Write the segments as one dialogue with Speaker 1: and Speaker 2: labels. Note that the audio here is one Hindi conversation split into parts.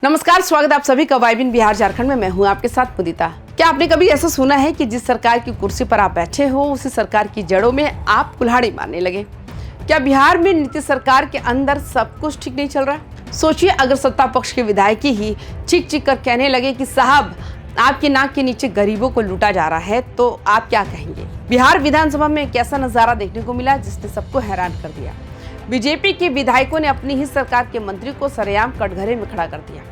Speaker 1: नमस्कार, स्वागत है आप सभी का वाइबिन बिहार झारखंड में। मैं हूं आपके साथ मुदिता। क्या आपने कभी ऐसा सुना है कि जिस सरकार की कुर्सी पर आप बैठे हो उसी सरकार की जड़ों में आप कुल्हाड़ी मारने लगे? क्या बिहार में नीतीश सरकार के अंदर सब कुछ ठीक नहीं चल रहा? सोचिए, अगर सत्ता पक्ष के विधायक ही चीख चीख कर कहने लगे कि साहब आपकी नाक के नीचे गरीबों को लूटा जा रहा है, तो आप क्या कहेंगे? बिहार विधानसभा में एक ऐसा नजारा देखने को मिला जिसने सबको हैरान कर दिया। बीजेपी के विधायकों ने अपनी ही सरकार के मंत्री को सरेआम कटघरे में खड़ा कर दिया।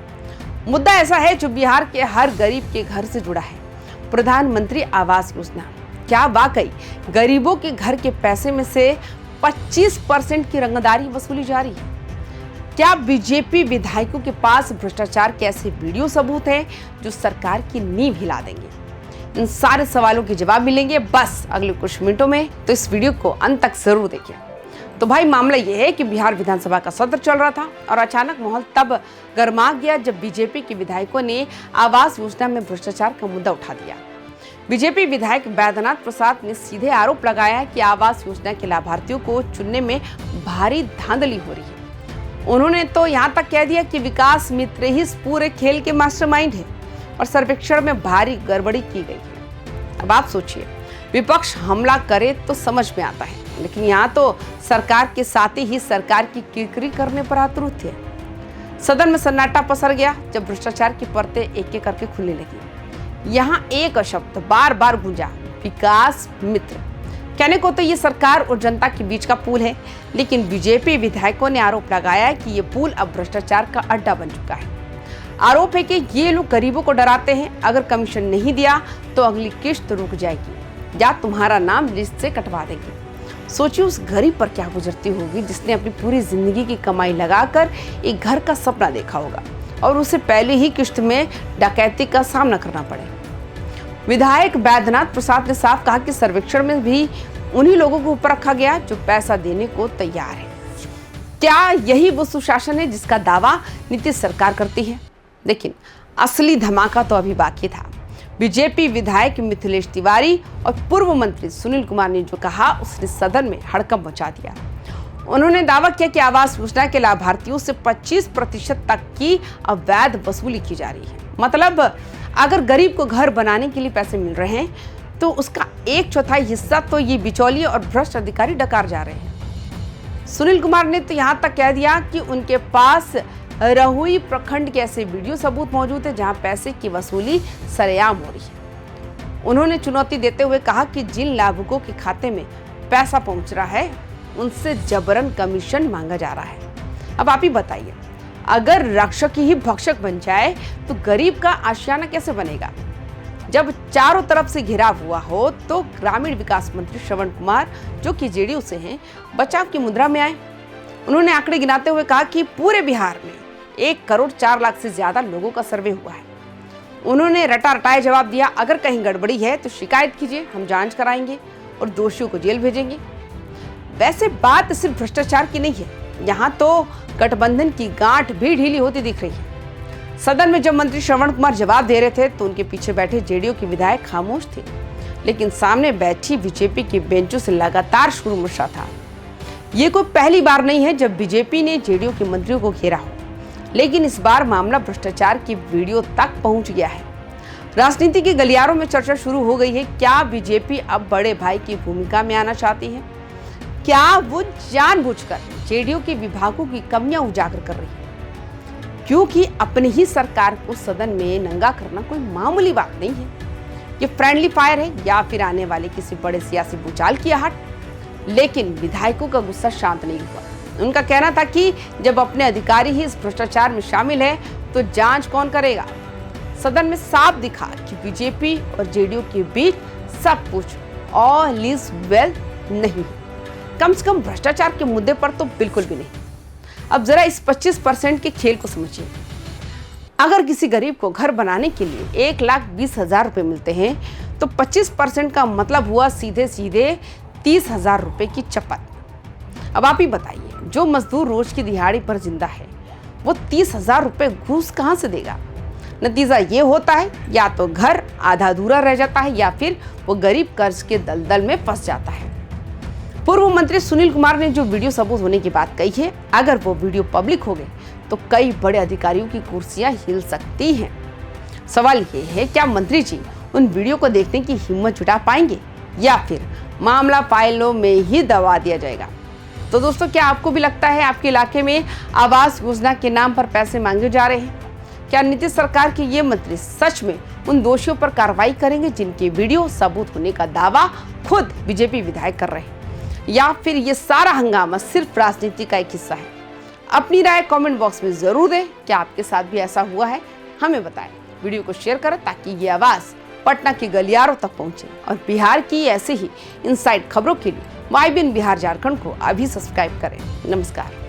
Speaker 1: मुद्दा ऐसा है जो बिहार के हर गरीब के घर से जुड़ा है, प्रधानमंत्री आवास योजना। क्या वाकई गरीबों के घर के पैसे में से 25% की रंगदारी वसूली जा रही है? क्या बीजेपी विधायकों के पास भ्रष्टाचार के ऐसे वीडियो सबूत हैं जो सरकार की नींव हिला देंगे? इन सारे सवालों के जवाब मिलेंगे बस अगले कुछ मिनटों में, तो इस वीडियो को अंत तक जरूर देखिए। तो भाई, मामला यह है कि बिहार विधानसभा का सत्र चल रहा था और अचानक माहौल तब गर्मा गया जब बीजेपी के विधायकों ने आवास योजना में भ्रष्टाचार का मुद्दा उठा दिया। बीजेपी विधायक बैद्यनाथ प्रसाद ने सीधे आरोप लगाया कि आवास योजना के लाभार्थियों को चुनने में भारी धांधली हो रही है। उन्होंने तो यहाँ तक कह दिया कि विकास मित्र ही इस पूरे खेल के मास्टरमाइंड है और सर्वेक्षण में भारी गड़बड़ी की गई है। अब आप सोचिए, विपक्ष हमला करे तो समझ में आता है, लेकिन यहाँ तो सरकार के साथ ही सरकार की किरकिरी करने पर आतुर थे। सदन में सन्नाटा पसर गया जब भ्रष्टाचार की परतें एक एक करके खुलने लगी। यहाँ एक शब्द बार बार गूंजा, विकास मित्र। कहने को तो ये सरकार और जनता के बीच का पुल है, लेकिन बीजेपी विधायकों ने आरोप लगाया कि ये पुल अब भ्रष्टाचार का अड्डा बन चुका है। आरोप है कि ये लोग गरीबों को डराते हैं, अगर कमीशन नहीं दिया तो अगली किश्त रुक जाएगी या तुम्हारा नाम लिस्ट से कटवा देंगे। सोचिए, उस गरीब पर क्या गुजरती होगी जिसने अपनी पूरी जिंदगी की कमाई लगाकर एक घर का सपना देखा होगा और उसे पहले ही किश्त में डकैती का सामना करना पड़े। विधायक बैद्यनाथ प्रसाद ने साफ कहा कि सर्वेक्षण में भी उन्हीं लोगों को ऊपर रखा गया जो पैसा देने को तैयार है। क्या यही वो सुशासन है जिसका दावा नीतीश सरकार करती है? लेकिन असली धमाका तो अभी बाकी था। बीजेपी विधायक मिथिलेश तिवारी और पूर्व मंत्री सुनील कुमार ने जो कहा उसने सदन में हड़कंप मचा दिया। उन्होंने दावा किया कि आवास योजना के लाभार्थियों से 25% तक की अवैध वसूली की जा रही है। मतलब अगर गरीब को घर बनाने के लिए पैसे मिल रहे हैं तो उसका 1/4 हिस्सा तो ये बिचौलिए और भ्रष्ट अधिकारी डकार जा रहे हैं। सुनील कुमार ने तो यहाँ तक कह दिया कि उनके पास रहुई प्रखंड के ऐसे वीडियो सबूत मौजूद है जहां पैसे की वसूली सरेआम हो रही है। उन्होंने चुनौती देते हुए कहा कि जिन लाभुकों के खाते में पैसा पहुंच रहा है उनसे जबरन कमीशन मांगा जा रहा है। अब आप ही बताइए, अगर रक्षक ही भक्षक बन जाए तो गरीब का आशियाना कैसे बनेगा? जब चारों तरफ से घिराव हुआ हो तो ग्रामीण विकास मंत्री श्रवण कुमार, जो कि जेडीयू से हैं, बचाव की मुद्रा में आए। उन्होंने आंकड़े गिनाते हुए कहा कि पूरे बिहार में 1 करोड़ 4 लाख से ज्यादा लोगों का सर्वे हुआ है। उन्होंने रटा रटाए जवाब दिया, अगर कहीं गड़बड़ी है तो शिकायत कीजिए, हम जांच कराएंगे और दोषियों को जेल भेजेंगे। वैसे बात सिर्फ भ्रष्टाचार की नहीं है, यहाँ तो गठबंधन की गांठ भी ढीली होती दिख रही है। सदन में जब मंत्री श्रवण कुमार जवाब दे रहे थे तो उनके पीछे बैठे जेडीयू के विधायक खामोश थे, लेकिन सामने बैठी बीजेपी के बेंचों से लगातार शोर मचा था। ये कोई पहली बार नहीं है जब बीजेपी ने जेडीयू के मंत्रियों को घेरा हो, लेकिन इस बार मामला भ्रष्टाचार की वीडियो तक पहुंच गया है। राजनीति के गलियारों में चर्चा शुरू हो गई है, क्या बीजेपी अब बड़े भाई की भूमिका में आना चाहती है? क्या वो जानबूझकर जेडीयू के विभागों की कमियां उजागर कर रही है? क्योंकि अपनी ही सरकार को सदन में नंगा करना कोई मामूली बात नहीं है। ये फ्रेंडली फायर है या फिर आने वाले किसी बड़े सियासी भूचाल की आहट? लेकिन विधायकों का गुस्सा शांत नहीं हुआ। उनका कहना था कि जब अपने अधिकारी ही इस भ्रष्टाचार में शामिल है तो जांच कौन करेगा? सदन में साफ दिखा कि बीजेपी और जेडीयू के बीच सब कुछ ऑल इज वेल नहीं, कम से कम भ्रष्टाचार के मुद्दे पर तो बिल्कुल भी नहीं। अब जरा इस 25% के खेल को समझिए। अगर किसी गरीब को घर बनाने के लिए 1,20,000 रुपए मिलते हैं तो 25% का मतलब हुआ सीधे सीधे 30,000 रुपए की चपत। अब आप ही बताइए, जो मजदूर रोज की दिहाड़ी पर जिंदा है वो 30,000 रुपए घूस कहां से देगा? नतीजा ये होता है, या तो घर आधा अधूरा रह जाता है या फिर वो गरीब कर्ज के दलदल में फंस जाता है। पूर्व मंत्री सुनील कुमार ने जो वीडियो सबूत होने की बात कही है, अगर वो वीडियो पब्लिक हो गए तो कई बड़े अधिकारियों की कुर्सियां हिल सकती हैं। सवाल ये है, क्या मंत्री जी उन वीडियो को देखने की हिम्मत जुटा पाएंगे या फिर मामला फाइलों में ही दबा दिया जाएगा? तो दोस्तों, क्या आपको भी लगता है आपके इलाके में आवास योजना के नाम पर पैसे मांगे जा रहे हैं? क्या नीतीश सरकार के ये मंत्री सच में उन दोषियों पर कार्रवाई करेंगे जिनके वीडियो सबूत होने का दावा खुद बीजेपी विधायक कर रहे हैं, या फिर ये सारा हंगामा सिर्फ राजनीति का एक हिस्सा है? अपनी राय कमेंट बॉक्स में जरूर दें। क्या आपके साथ भी ऐसा हुआ है? हमें बताएं। वीडियो को शेयर करें ताकि ये आवाज पटना के गलियारों तक पहुंचे। और बिहार की ऐसे ही इनसाइड खबरों के लिए माई बिन बिहार झारखंड को अभी सब्सक्राइब करें। नमस्कार।